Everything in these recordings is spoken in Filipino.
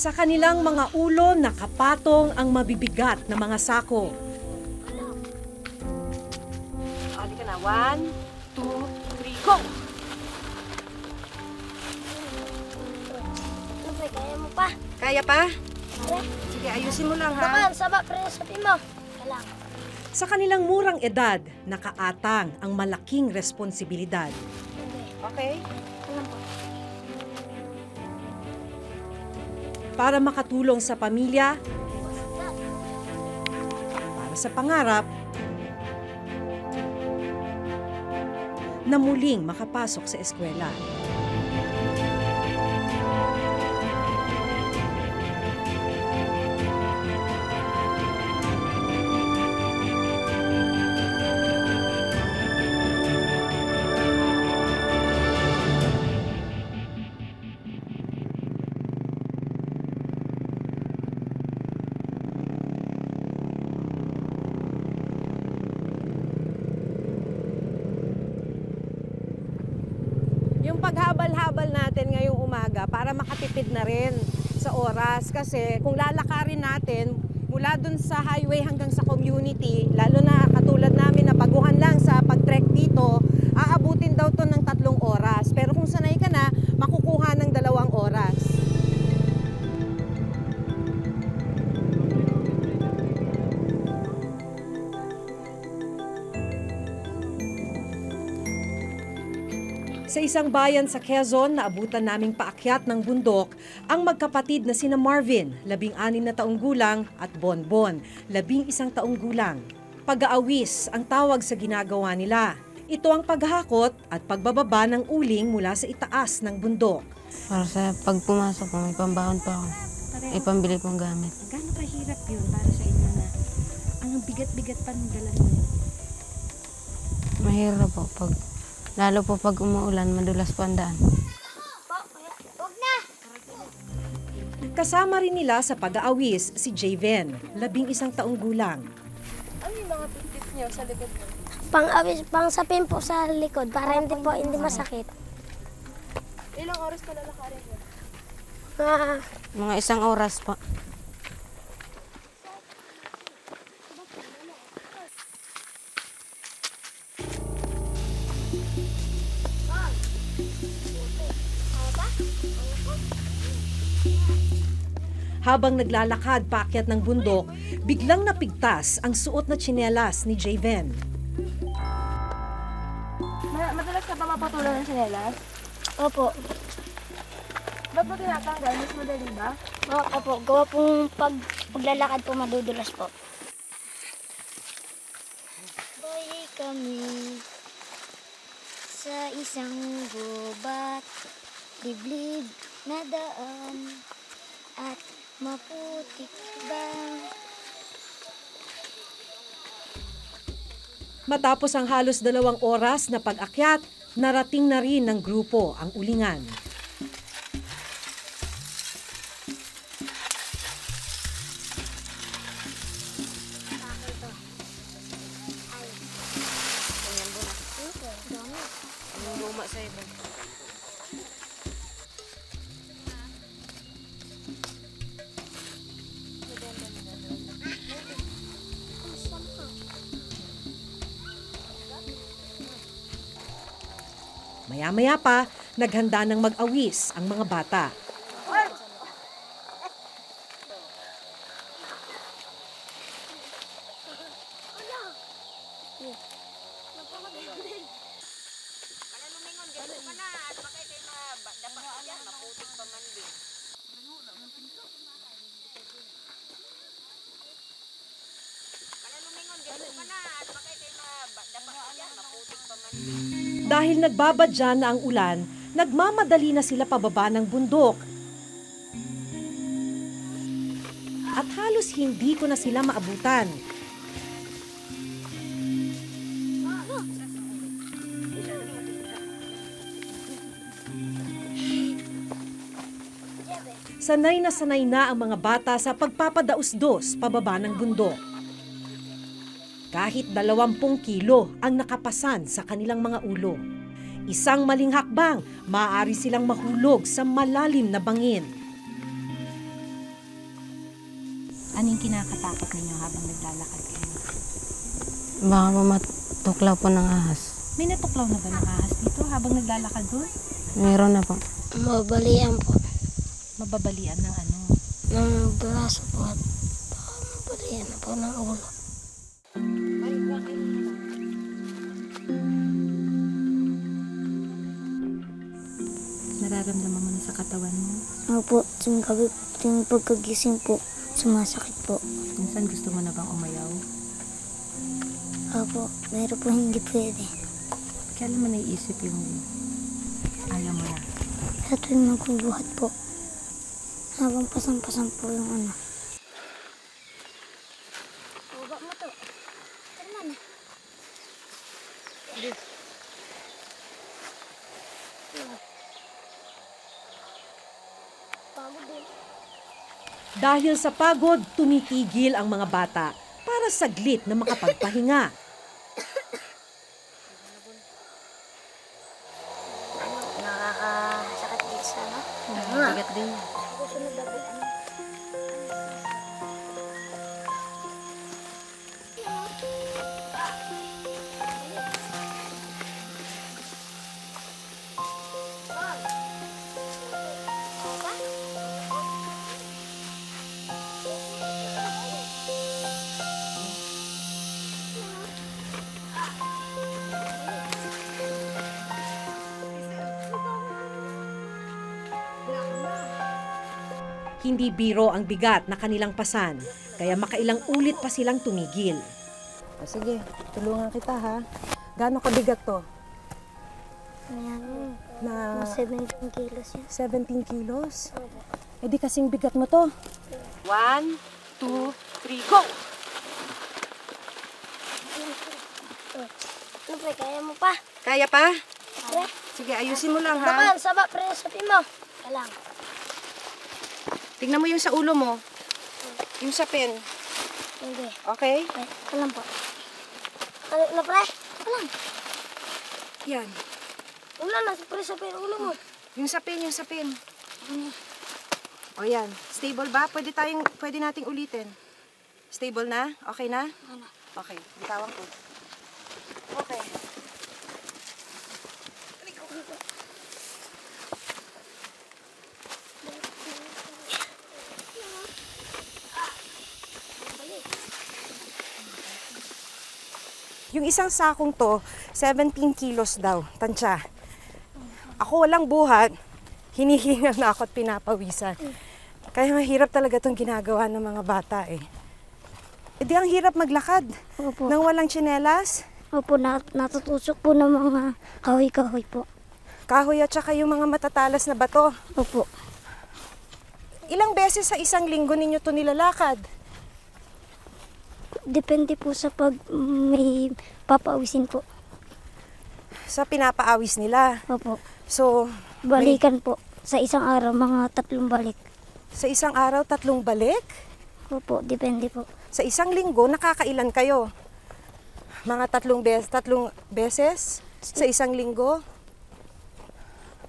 Sa kanilang mga ulo nakapatong ang mabibigat na mga sako. Halika na, 1, 2, 3, go! Kaya mo pa? Kaya pa? Kaya? Sige, ayusin mo lang ha. Naman, saba, pero sabi mo. Kailang. Sa kanilang murang edad, nakaatang ang malaking responsibilidad. Okay? Alam po. Para makatulong sa pamilya, para sa pangarap, na muling makapasok sa eskwela. Yung paghabal-habal natin ngayong umaga para makatipid na rin sa oras kasi kung lalakarin natin mula dun sa highway hanggang sa community, lalo na katulad namin na baguhan lang sa pag-trek dito, aabutin daw to ng 3 oras. Pero kung sanay ka na, makukuha ng 2 oras. Sa isang bayan sa Quezon, naabutan naming paakyat ng bundok ang magkapatid na sina Marvin, 16 na taong gulang, at Bonbon, 11 taong gulang. Pag-aawis ang tawag sa ginagawa nila. Ito ang paghahakot at pagbababa ng uling mula sa itaas ng bundok. Para sa pag pumasok ko, may pambahon pa ako. May pambili pong gamit. Gano'ng kahirap yun para sa inyo na ang bigat-bigat pa ng dala ninyo? Mahirap po. Lalo po pag umuulan, madulas po ang daan. Huwag na! Kasama rin nila sa pag-aawis si Javen, 11 taong gulang. Ano yung mga tip niyo sa likod mo? Pang-sapin po sa likod para hindi masakit. Ilang oras pa lalakarin mo? Mga 1 oras po. Habang naglalakad paakyat ng bundok, biglang napigtas ang suot na tsinelas ni Javen. Madalas ka ba mapatulan ng sinelas? Opo. Ba't mo tinatanggal? Mas madali ba? Opo, gawa pong paglalakad po madudulas po. Boy kami sa isang gubat, liblib na daan at maputik ba? Matapos ang halos 2 oras na pag-akyat, narating na rin ng grupo ang ulingan. Luma sa iba. Maya-maya pa, naghanda ng mag-awis ang mga bata. Dahil nagbabadya na ang ulan, nagmamadali na sila pababa ng bundok. At halos hindi ko na sila maabutan. Sanay na ang mga bata sa pagpapadaos-dos pababa ng bundok. Kahit 20 kilo ang nakapasan sa kanilang mga ulo. Isang maling hakbang, maaari silang mahulog sa malalim na bangin. Ano yung kinakatakot ninyo habang naglalakad kayo? Baka po matuklaw po ng ahas. May natuklaw na ba ng ahas dito habang naglalakad doon? Meron na po. Mabalian po. Mababalian ng ano? Ng braso po at mabalian na po ng ulo. Nararamdaman mo na sa katawan mo? Opo, tuwing pagkagising po, sumasakit po. Minsan gusto mo na bang umayaw? Opo, pero po hindi pwede. Kailan mo naiisip yung ayaw mo na? Sa tuwing magbubuhat po, habang pasang-pasang po yung ano. Baba mo to. Tara na. Pagod din. Dahil sa pagod, tumitigil ang mga bata para saglit na makapagpahinga. Nakakasakit din sa ano? Bigat din. Susunod na ano? Hindi biro ang bigat na kanilang pasan, kaya makailang ulit pa silang tumigil. Sige, tulungan kita ha. Gaano kabigat to? Ayan, Na 17 kilos yan. 17 kilos? Eh di kasing bigat mo to. 1, 2, 3, go! Ano pre, kaya mo pa? Kaya pa? Pre, Sige, ayusin mo lang bakal, saba pre, sabi mo. Kalang. Tingnan mo yung sa ulo mo. Yung sa pen. Hindi. Okay? Pre, kalang po. Ano pre? Kalang. Yan. Wala na, pre, sabi ulo mo. Yung sa pen, yung sa pen. O yan. Stable ba? Pwede nating ulitin. Stable na? Okay na? Ano? Okay. Bitawan ko. Okay. Yung isang sakong to, 17 kilos daw, tansya. Ako walang buhat, hinihingal na ako at pinapawisan. Kaya mahirap talaga itong ginagawa ng mga bata eh. E di ang hirap maglakad Opo. nang walang tsinelas, Opo, natutusok po ng mga kahoy-kahoy po. kahoy at saka yung mga matatalas na bato. Opo. Ilang beses sa isang linggo ninyo to nilalakad? Depende po sa pag may papawisin po. Sa pinapaawis nila. Opo. So, Balikan po. Sa isang araw, mga 3 balik. sa isang araw, 3 balik? Opo, depende po. Sa isang linggo, nakakailan kayo? Mga 3 beses sa isang linggo?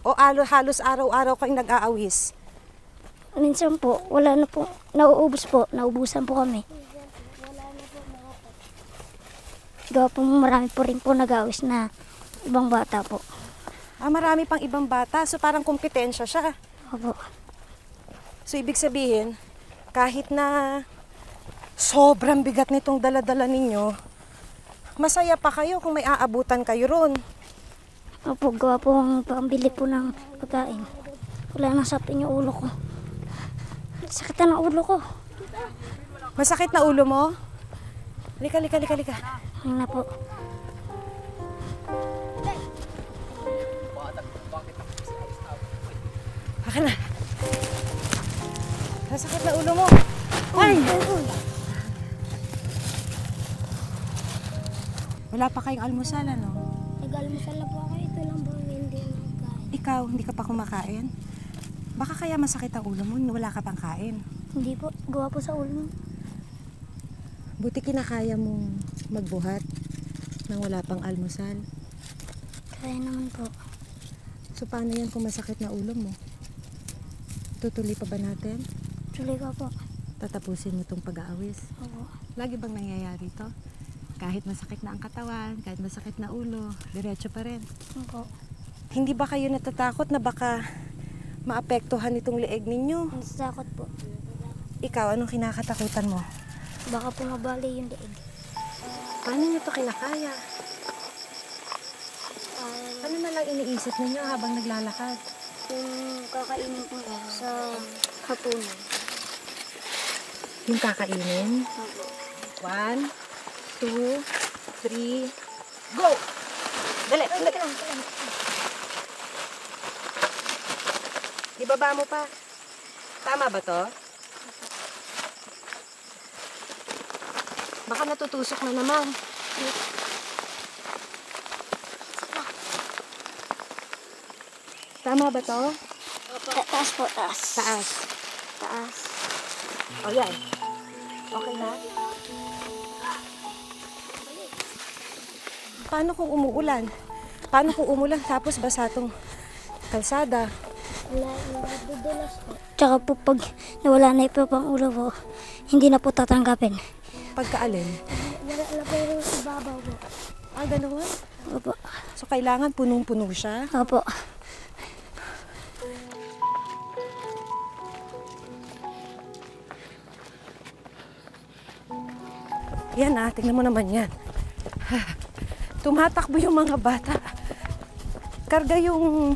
O halos araw-araw kayong nag-aawis? Minsan po, wala na po. Nauubos po. Naubusan po kami. Gawa po marami po rin po nag-aawis na ibang bata po. Marami pang ibang bata, so parang kompetensya siya. Opo. So ibig sabihin, kahit na sobrang bigat nitong dala-dala ninyo, masaya pa kayo kung may aabutan kayo ron. Opo, gawa po ang pambili po ng pagkain. Wala nang sapin yung ulo ko. Sakit na ng ulo ko. Masakit na ulo mo? Lika. Ayun na po. Baka na. Masakit na ulo mo. Ay! Wala pa kayong almusal, ano? Nag-almusal na po ako. Ito lang po hindi nagkain. Ikaw, hindi ka pa kumakain? Baka kaya masakit ang ulo mo, wala ka pang kain. Hindi po. Gawa po sa ulo. Buti kinakaya mong magbuhat nang wala pang almusal. Kaya naman po. So paano yan kung masakit na ulo mo? Tutuloy pa ba natin? Tuloy ka po. Tatapusin mo itong pag-aawis. Opo. Lagi bang nangyayari ito? Kahit masakit na ang katawan, kahit masakit na ulo, diretso pa rin. Opo. Hindi ba kayo natatakot na baka maapektuhan itong leeg ninyo? Natatakot po. Ikaw, anong kinakatakutan mo? Baka po mabali yung leeg. Paano nyo ito kinakaya? Ano na lang iniisip ninyo habang naglalakad? Yung kakainin po sa hapunan. Yung kakainin? Opo. 1, 2, 3, go! Dali, dali. Ibaba mo pa. Tama ba to? Baka natutusok na naman. Tama ba to? Taas po, taas. Taas. Taas. O yan. Okay na? Paano kung umuulan? Paano kung umulan tapos basa tong kalsada? Dudulas po. Tsaka po pag nawala na ito pang ulo po, hindi na po tatanggapin. Pagkaalin? Wala na po yung ibabaw po. Ah, ganoon? Opo. So, kailangan punong-puno siya? Opo. Yan tingnan mo naman yan. Tumatakbo yung mga bata. Karga yung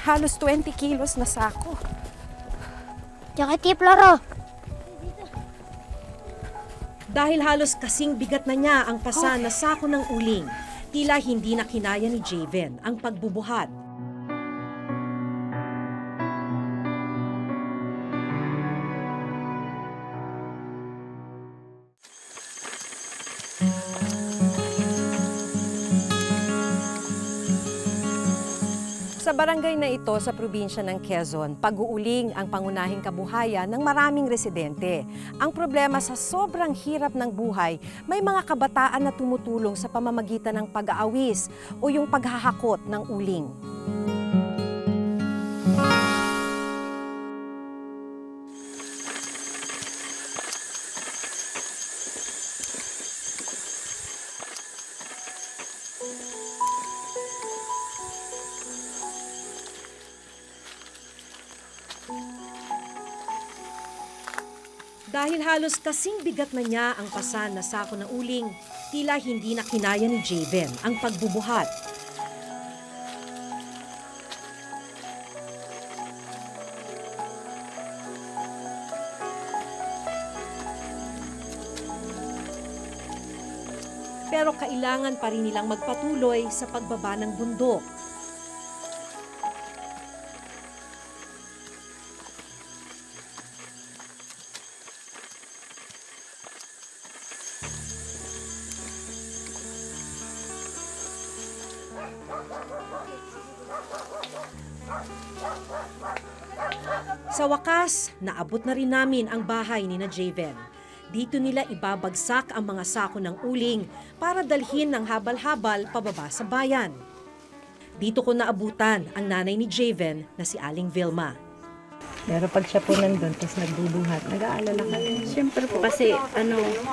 halos 20 kilos na sako. Tsaka tiplaro. Dahil halos kasing bigat na niya ang pasa na sako ng uling, tila hindi na kinaya ni Javen ang pagbubuhat. Sa barangay na ito sa probinsya ng Quezon, pag-uuling ang pangunahing kabuhayan ng maraming residente. Ang problema sa sobrang hirap ng buhay, may mga kabataan na tumutulong sa pamamagitan ng pag-aawis o yung paghahakot ng uling. Dahil halos kasing bigat na niya ang pasan na sako ng uling, tila hindi na kinaya ni Javen ang pagbubuhat. Pero kailangan pa rin nilang magpatuloy sa pagbaba ng bundok. Sa wakas, naabot na rin namin ang bahay ni na Javen. Dito nila ibabagsak ang mga sako ng uling para dalhin ng habal-habal pababa sa bayan. Dito ko naabutan ang nanay ni Javen na si Aling Vilma. Pero pag siya po nandun, tapos nagbubuhat, nag-aalala ka rin. Siyempre po kasi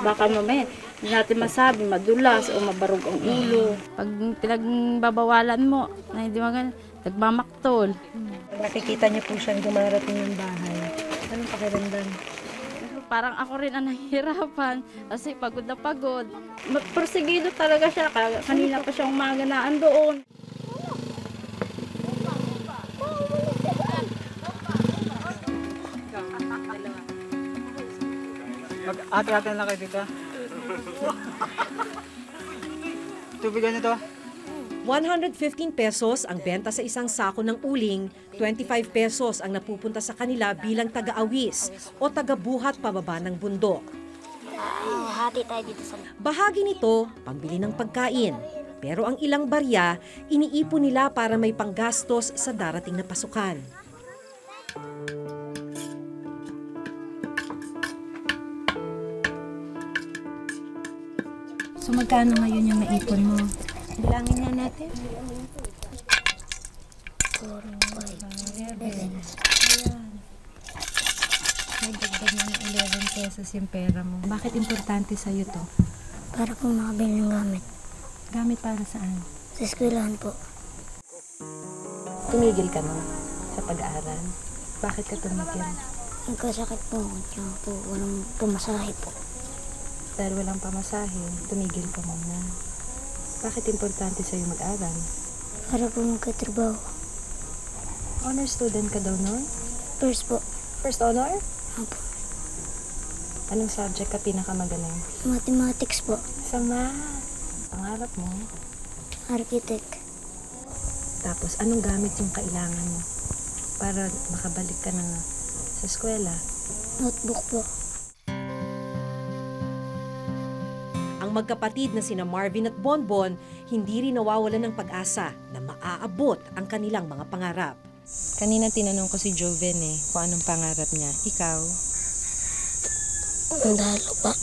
baka mamaya hindi natin masabi, madulas o mabarog ang ulo. Pag pinagbabawalan mo na hindi maganda, nagmamaktol. Pag nakikita niyo po siyang dumarating ng bahay, anong pakiramdam? Parang ako rin ang nahihirapan kasi pagod na pagod. Porsigido talaga siya, kanina pa siyang umaga na andoon. Ate-ate lang kayo dito. Tubigan niyo to. 115 pesos ang benta sa isang sako ng uling, 25 pesos ang napupunta sa kanila bilang taga-awis o taga-buhat pababa ng bundok. Hati tayo dito sa... Bahagi nito, pambili ng pagkain. Pero ang ilang barya, iniipon nila para may panggastos sa darating na pasukan. So magkano ngayon yung naipon mo? Bilangin nga natin. 4, 5, 7. Nagdagdag na ng 11 pesos yung pera mo. Bakit importante sa'yo to? Para po makabili ng gamit. Gamit para saan? Sa eskwelahan po. Tumigil ka na sa pag-aaral. Bakit ka tumigil? Nagkasakit po ako. Tsaka po walang pumasahe po. Dahil walang pamasahe, tumigil ka muna. Bakit importante sa'yo mag-aral? Para po magkatrabaho. Honor student ka daw nun? First po. First honor? Opo. Anong subject ka pinakamagaling? Mathematics po. Sama. Pangarap mo? Architect. Tapos, anong gamit yung kailangan mo para makabalik ka na sa eskwela? Notebook po. Ang magkapatid na sina Marvin at Bonbon hindi rin nawawalan ng pag-asa na maaabot ang kanilang mga pangarap. Kanina tinanong ko si Joven kung anong pangarap niya. Ikaw? Mandalo pa.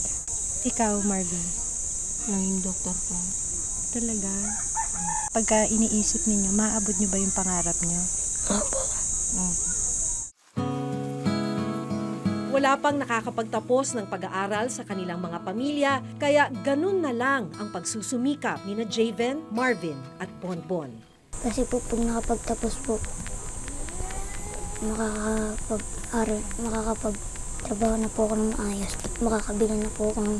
Ikaw, Marvin? Naging doktor po. Talaga? Pagka iniisip ninyo, maaabot niyo ba yung pangarap niyo? Opo. Wala pang nakakapagtapos ng pag-aaral sa kanilang mga pamilya, kaya ganun na lang ang pagsusumikap ni na Javen, Marvin at Bonbon. Kasi po pag nakapagtapos po, makakapagtrabaho na po ako ng maayos at makakabila na po ako ng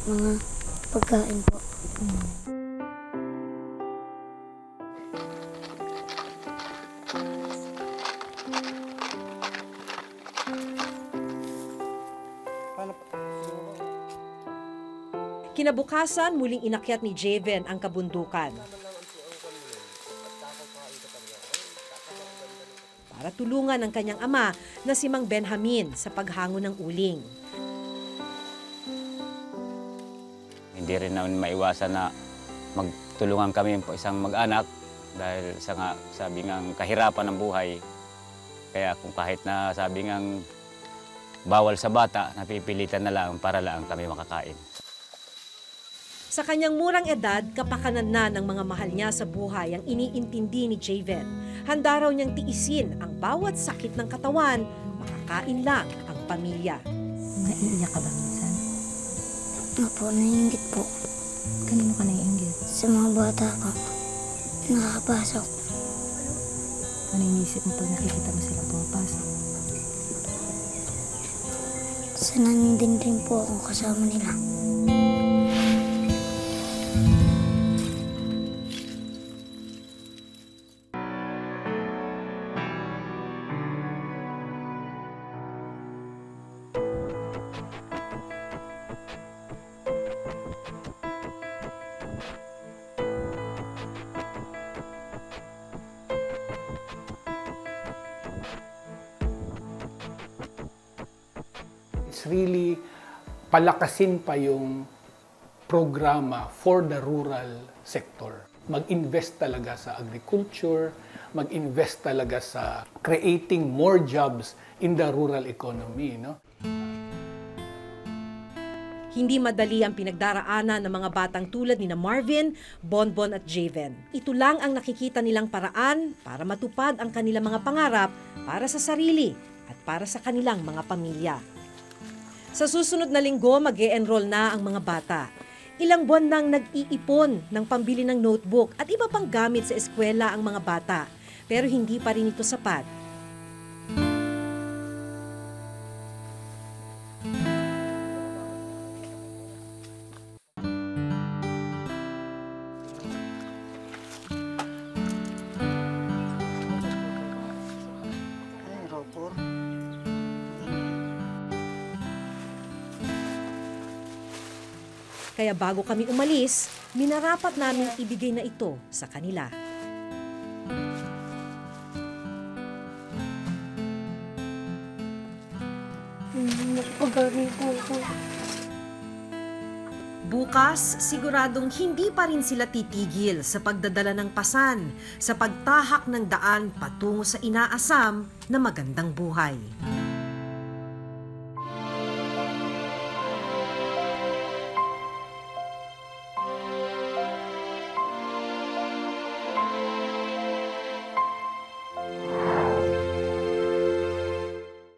mga pagkain po. Kinabukasan, muling inakyat ni Javen ang kabundukan para tulungan ang kanyang ama na si Mang Benjamin sa paghango ng uling. Hindi rin namin maiwasan na magtulungan kami po isang mag-anak dahil sabi ngang kahirapan ng buhay. Kaya kung kahit na sabi ngang bawal sa bata, napipilitan na lang para lang kami makakain. Sa kanyang murang edad, kapakanan na ng mga mahal niya sa buhay ang iniintindi ni Javen. Handa raw niyang tiisin ang bawat sakit ng katawan, makakain lang ang pamilya. Naiiyak ka ba minsan? Opo, naiinggit po. Kanino ka naiinggit? Sa mga bata po. Nakakapasok. Ano iniisip mo pag nakikita mo sila pumapasok? Sana din po akong kasama nila. It's really palakasin pa yung programa for the rural sector. Mag-invest talaga sa agriculture, mag-invest talaga sa creating more jobs in the rural economy, no? Hindi madali ang pinagdaraanan ng mga batang tulad ni na Marvin, Bonbon at Javen. Ito lang ang nakikita nilang paraan para matupad ang kanilang mga pangarap para sa sarili at para sa kanilang mga pamilya. Sa susunod na linggo, mag-e-enroll na ang mga bata. Ilang buwan nang nag-iipon ng pambili ng notebook at iba pang gamit sa eskwela ang mga bata. Pero hindi pa rin ito sapat. Kaya bago kami umalis, minarapat namin ibigay na ito sa kanila. Bukas, siguradong hindi pa rin sila titigil sa pagdadala ng pasan, sa pagtahak ng daan patungo sa inaasam na magandang buhay.